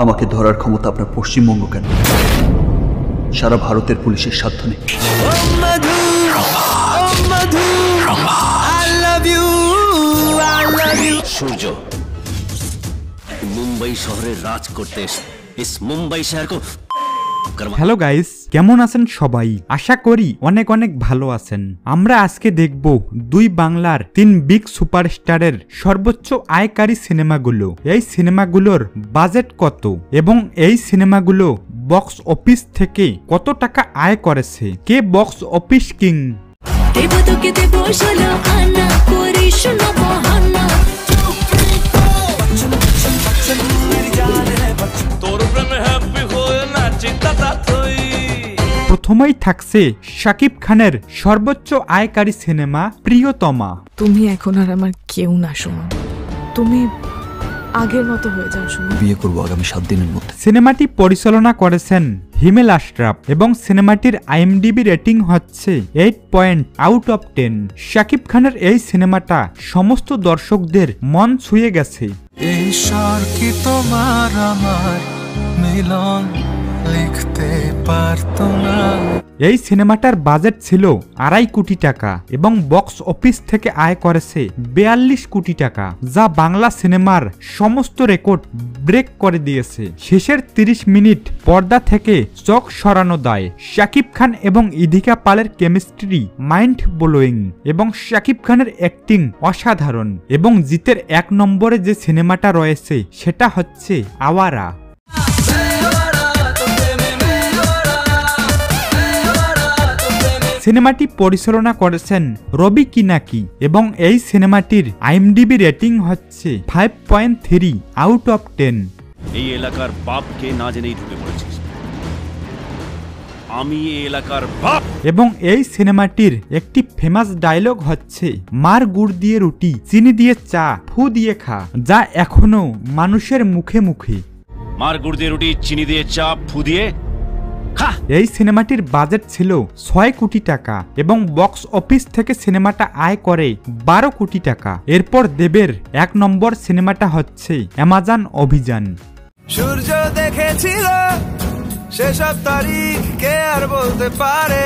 আমাকে ধরার ক্ষমতা আপনার পশ্চিমবঙ্গ কেন, সারা ভারতের পুলিশের সাধ্য নেই। সূর্য মুম্বাই শহরে রাজ করতে ইস মুম্বাই শহর কো। হ্যালো গাইস, কেমন আছেন সবাই? আশা করি অনেক অনেক ভালো আছেন। আমরা আজকে দেখব দুই বাংলার 3 বিগ সুপারস্টারের সর্বোচ্চ আয়কারী সিনেমাগুলো। এই সিনেমাগুলোর বাজেট কত এবং এই সিনেমাগুলো বক্স অফিস থেকে কত টাকা আয় করেছে, কে বক্স অফিস কিং। প্রথমেই থাকছে শাকিব খানের সর্বোচ্চ আয়কারী সিনেমা প্রিয়তমা। তুমি এখন আর আমার কেউ না সুমন, তুমি আগের মতো হয়ে যাও সুমন। বিয়ে করবো আগামী 7 দিনের মধ্যে। সিনেমাটি পরিচালনা করেছেন হিমেল আশরাফ এবং সিনেমাটির আইএমডিবি রেটিং হচ্ছে 8.10। শাকিব খানের এই সিনেমাটা সমস্ত দর্শকদের মন ছুঁয়ে গেছে। ঈশ্বর কি তোমার আমার মিলন লিখতে পারতো না। এই সিনেমাটার বাজেট ছিল 2.5 কোটি টাকা এবং বক্স অফিস থেকে আয় করেছে 42 কোটি টাকা, যা বাংলা সিনেমার সমস্ত রেকর্ড ব্রেক করে দিয়েছে। শেষের 30 মিনিট পর্দা থেকে চোখ সরানো দেয়। শাকিব খান এবং ইধিকা পালের কেমিস্ট্রি মাইন্ড ব্লোয়িং এবং শাকিব খানের অ্যাক্টিং অসাধারণ। এবং জিতের 1 নম্বরে যে সিনেমাটা রয়েছে সেটা হচ্ছে আওয়ারা। সিনেমাটি পরিচালনা করেছেন রবি কিনাকি এবং এই সিনেমাটির আইএমডিবি রেটিং হচ্ছে 5.3/10। এই এলাকার বাপকে না জেনেই ঢুকে পড়েছিস। আমি এই এলাকার বাপ। এবং এই সিনেমাটির একটি ফেমাস ডায়লগ হচ্ছে, মার গুড় দিয়ে রুটি, চিনি দিয়ে চা, ফু দিয়ে খা, যা এখনো মানুষের মুখে মুখে। মার গুড় দিয়ে রুটি, চিনি দিয়ে চা, ফু দিয়ে খা। এই সিনেমাটির বাজেট ছিল 6 কোটি টাকা এবং বক্স অফিস থেকে সিনেমাটা আয় করে 12 কোটি টাকা। এরপর দেবের 1 নম্বর সিনেমাটা হচ্ছে অ্যামাজন অভিযান। সূর্য দেখেছিল সেসব তারিখ কে আর বলতে পারে।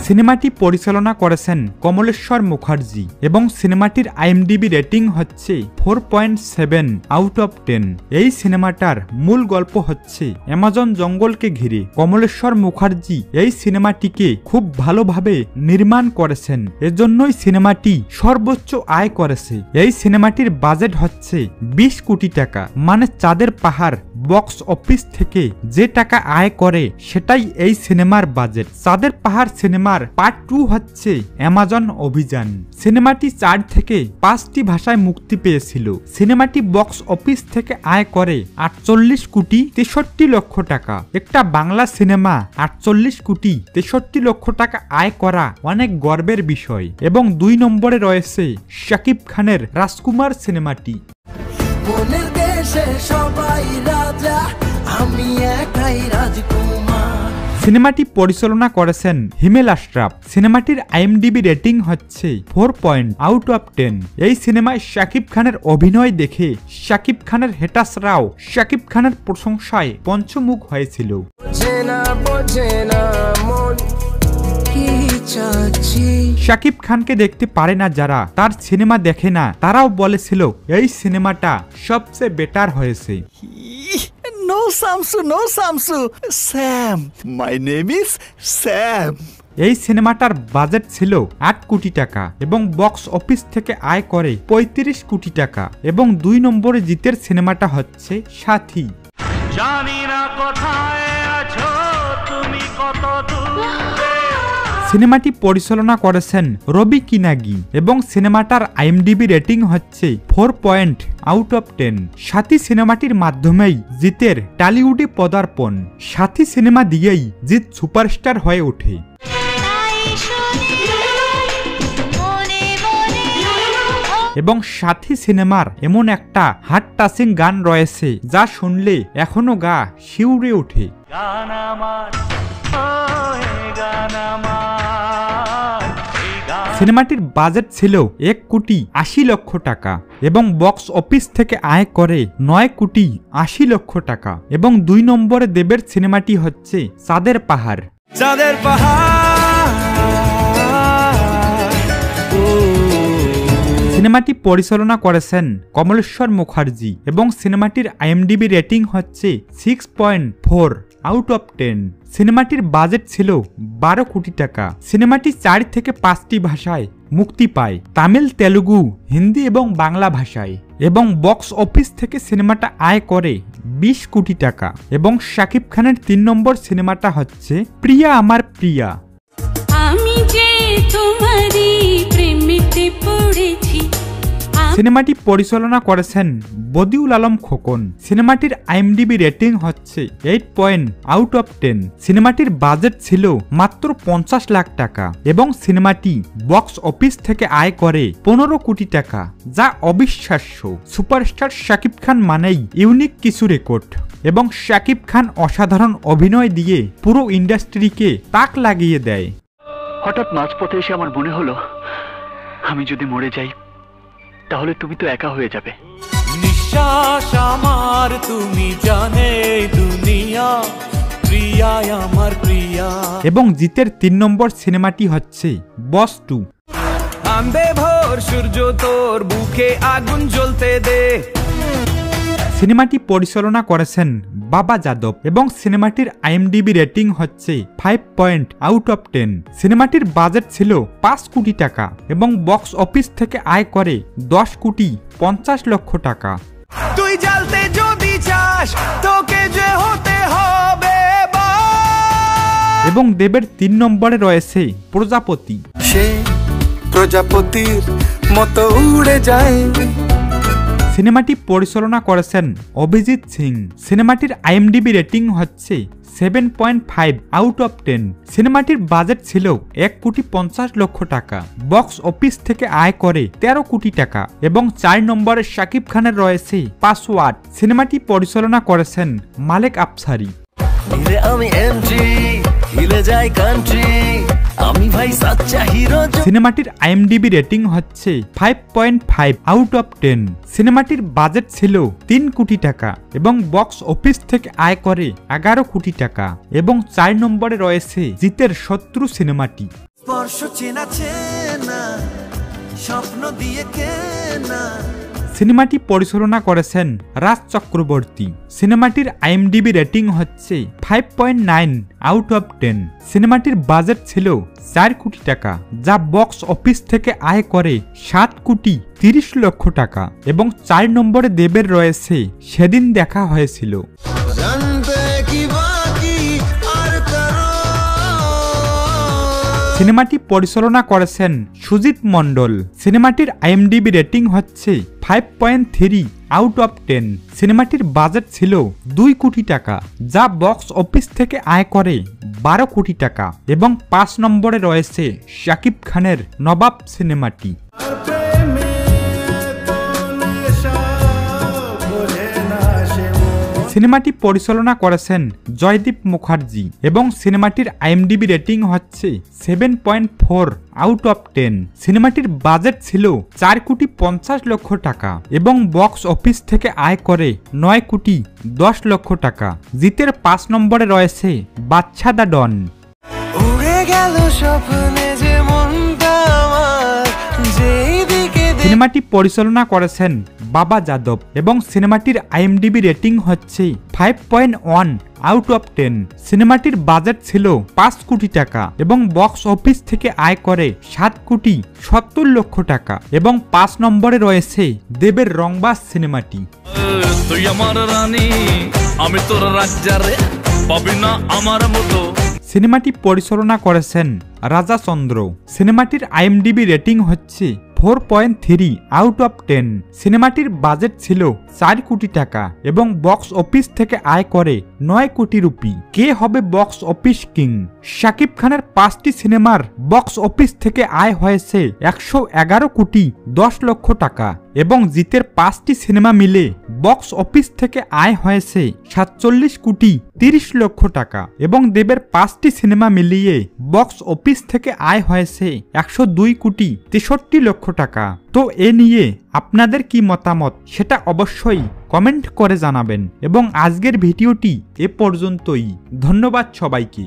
সিনেমাটি পরিচালনা করেছেন কমলেশ্বর মুখার্জি এবং সিনেমাটির আইএমডিবি রেটিং হচ্ছে 4.7/10। এই সিনেমাটার মূল গল্প হচ্ছে অ্যামাজন জঙ্গলকে ঘিরে। কমলেশ্বর মুখার্জি এই সিনেমাটিকে খুব ভালোভাবে নির্মাণ করেছেন, এজন্যই সিনেমাটি সর্বোচ্চ আয় করেছে। এই সিনেমাটির বাজেট হচ্ছে 20 কোটি টাকা, মানে চাঁদের পাহাড় বক্স অফিস থেকে যে টাকা আয় করে সেটাই এই সিনেমার বাজেট। চাঁদের পাহাড় সিনেমার পার্ট 2 হচ্ছে অ্যামাজন অভিযান। সিনেমাটি 4 থেকে 5টি ভাষায় মুক্তি পেয়েছিল। সিনেমাটি বক্স অফিস থেকে আয় করে 48 কোটি 63 লক্ষ টাকা। একটা বাংলা সিনেমা 48 কোটি 63 লক্ষ টাকা আয় করা অনেক গর্বের বিষয়। এবং 2 নম্বরে রয়েছে শাকিব খানের রাজকুমার সিনেমাটি। মনের দেশে সবাই রাজা, আমি একাই রাজকুমার। সিনেমাটি পরিচালনা করেছেন হিমেল আশরাফ। সিনেমাটির আইএমডিবি রেটিং হচ্ছে 4.10। এই সিনেমায় শাকিব খানের অভিনয় দেখে শাকিব খানের হেটাসরাও শাকিব খানের প্রশংসায় পঞ্চমুখ হয়েছিল। শাকিব খানকে দেখতে পারে না যারা, তার সিনেমা দেখে না, তারাও বলেছিল এই সিনেমাটা সবচেয়ে বেটার হয়েছে। No Samsu, no Samsu. Sam. My name is Sam. এই সিনেমাটার বাজেট ছিল 8 কোটি টাকা এবং বক্স অফিস থেকে আয় করে 35 কোটি টাকা। এবং 2 নম্বরে জিতের সিনেমাটা হচ্ছে সাথী। জানি না কোথায় আছো তুমি, কত দূরে। সিনেমাটি পরিচালনা করেছেন রবি কিনাগি এবং সিনেমাটার আইএমডিবি রেটিং হচ্ছে 4.10। সাথী সিনেমাটির মাধ্যমেই জিতের টলিউডে পদার্পণ। সাথী সিনেমা দিয়েই জিত সুপারস্টার হয়ে ওঠে। এবং সাথী সিনেমার এমন একটা হার্ট টাচিং গান রয়েছে যা শুনলে এখনো গা শিউরে ওঠে। গান আমার, ও গান আমার। সিনেমাটির বাজেট ছিল 1,80,00,000 টাকা এবং বক্স অফিস থেকে আয় করে 9,80,00,000 টাকা এবং 2 নম্বরে দেবের সিনেমাটি হচ্ছে চাঁদের পাহাড়। চাঁদের পাহাড় সিনেমাটি পরিচালনা করেছেন কমলেশ্বর মুখার্জি এবং সিনেমাটির আইএমডিবি রেটিং হচ্ছে 6.4 আউট অফ 10। সিনেমাটির বাজেট ছিল 12 কোটি টাকা। সিনেমাটি 4 থেকে 5টি ভাষায় মুক্তি পায়, তামিল, তেলুগু, হিন্দি এবং বাংলা ভাষায়, এবং বক্স অফিস থেকে সিনেমাটা আয় করে 20 কোটি টাকা এবং শাকিব খানের 3 নম্বর সিনেমাটা হচ্ছে প্রিয়া আমার প্রিয়া। আমি যে তোমারই প্রেমেতে পড়েছি। সিনেমাটি পরিচালনা করেছেন বদিউল আলম খোকন। সিনেমাটির আইএমডিবি রেটিং হচ্ছে 8 আউট অফ 10। সিনেমাটির বাজেট ছিল মাত্র 50 লাখ টাকা এবং সিনেমাটি বক্স অফিস থেকে আয় করে 15 কোটি টাকা, যা অবিশ্বাস্য। সুপারস্টার শাকিব খান মানেই ইউনিক কিছু রেকর্ড এবং শাকিব খান অসাধারণ অভিনয় দিয়ে পুরো ইন্ডাস্ট্রিকে তাক লাগিয়ে দেয়। হঠাৎ মাঝপথে এসে আমার মনে হলো আমি যদি মরে যাই তাহলে তুমি তো একা হয়ে যাবে। নিঃশ্বাস আমার তুমি জানে দুনিয়া, প্রিয়া আমার প্রিয়া। এবং জিতের 3 নম্বর সিনেমাটি হচ্ছে বস 2। আন্দে ভোর সূর্য তোর বুকে আগুন জ্বলতে দে। সিনেমাটি পরিচালনা করেছেন বাবা যাদব এবং সিনেমাটির আইএমডিবি রেটিং হচ্ছে 5 আউট অফ 10। সিনেমাটির বাজেট ছিল 5 কোটি টাকা এবং বক্স অফিস থেকে আয় করে 10,50,00,000 টাকা। তুই জ্বালতে যদি চাস তোকে যে হতে হবে। এবং দেবের 3 নম্বরে রয়েছে প্রজাপতি। সে প্রজাপতির মতো উড়ে যায়। সিনেমাটি পরিচালনা করেছেন অভিজিৎ সিং। সিনেমাটির আইএমডিবি রেটিং হচ্ছে 7.5 আউট অফ 10। সিনেমাটির বাজেট ছিল 1,50,00,000 টাকা, বক্স অফিস থেকে আয় করে 13 কোটি টাকা এবং 4 নম্বরে শাকিব খানের রয়েছে পাসওয়ার্ড। সিনেমাটি পরিচালনা করেছেন মালেক আফসারি। আমি এন্ট্রি হিলে যাই কান্ট্রি, আমি ভাই সাচ্চা হিরো। সিনেমাটির আইএমডিবি রেটিং হচ্ছে 5.5 আউট অফ 10। সিনেমাটির বাজেট ছিল 3 কোটি টাকা এবং বক্স অফিস থেকে আয় করে 11 কোটি টাকা এবং 4 নম্বরে রয়েছে জিতের শত্রু সিনেমাটি। স্পর্শ চেনা চেনা স্বপ্ন দিয়ে কেনা। সিনেমাটি পরিচালনা করেছেন রাজ চক্রবর্তী। সিনেমাটির আইএমডিবি রেটিং হচ্ছে 5.9 আউট অফ 10। সিনেমাটির বাজেট ছিল 4 কোটি টাকা, যা বক্স অফিস থেকে আয় করে 7,30,00,000 টাকা এবং 4 নম্বরে দেবের রয়েছে সেদিন দেখা হয়েছিল। সিনেমাটি পরিচালনা করেছেন সুজিত মন্ডল। সিনেমাটির আইএমডিবি রেটিং হচ্ছে 5.3 আউট অফ 10। সিনেমাটির বাজেট ছিল 2 কোটি টাকা, যা বক্স অফিস থেকে আয় করে 12 কোটি টাকা এবং 5 নম্বরে রয়েছে শাকিব খানের নবাব সিনেমাটি। সিনেমাটি পরিচালনা করেছেন জয়দীপ মুখার্জি এবং সিনেমাটির আইএমডিবি রেটিং হচ্ছে 7.4 আউট অফ 10। সিনেমাটির বাজেট ছিল 4,50,00,000 টাকা এবং বক্স অফিস থেকে আয় করে 9,10,00,000 টাকা। জিতের 5 নম্বরে রয়েছে বাদশা দা ডন। উড়ে গেল স্বপ্নে যে মনটা আমার, যেদিকে সিনেমাটি পরিচালনা করেছেন বাবা যাদব এবং সিনেমাটির আইএমডিবি রেটিং হচ্ছে 5.1 আউট অফ 10। সিনেমাটির বাজেট ছিল 5 কোটি টাকা এবং বক্স অফিস থেকে আয় করে 7,70,00,000 টাকা এবং 5 নম্বরে রয়েছে দেবের রংবাজ সিনেমাটি। তুই আমার রানী আমি তোর রাজ্জারে, পাবি না আমার মতো। সিনেমাটি পরিচালনা করেছেন রাজা চন্দ্র। সিনেমাটির আইএমডিবি রেটিং হচ্ছে 4.3 আউট অফ 10। সিনেমাটির বাজেট ছিল 4 কোটি টাকা এবং বক্স অফিস থেকে আয় করে 9 কোটি রুপি। কে হবে বক্স অফিস কিং? শাকিব খানের 5টি সিনেমার বক্স অফিস থেকে আয় হয়েছে 111,10,00,000 টাকা এবং জিতের 5টি সিনেমা মিলে বক্স অফিস থেকে আয় হয়েছে 47,30,00,000 টাকা এবং দেবের 5টি সিনেমা মিলিয়ে বক্স অফিস অফিস থেকে আয় হয়েছে 102,63,00,000 টাকা। তো এ নিয়ে আপনাদের কি মতামত সেটা অবশ্যই কমেন্ট করে জানাবেন এবং আজকের ভিডিওটি এ পর্যন্তই। ধন্যবাদ সবাইকে।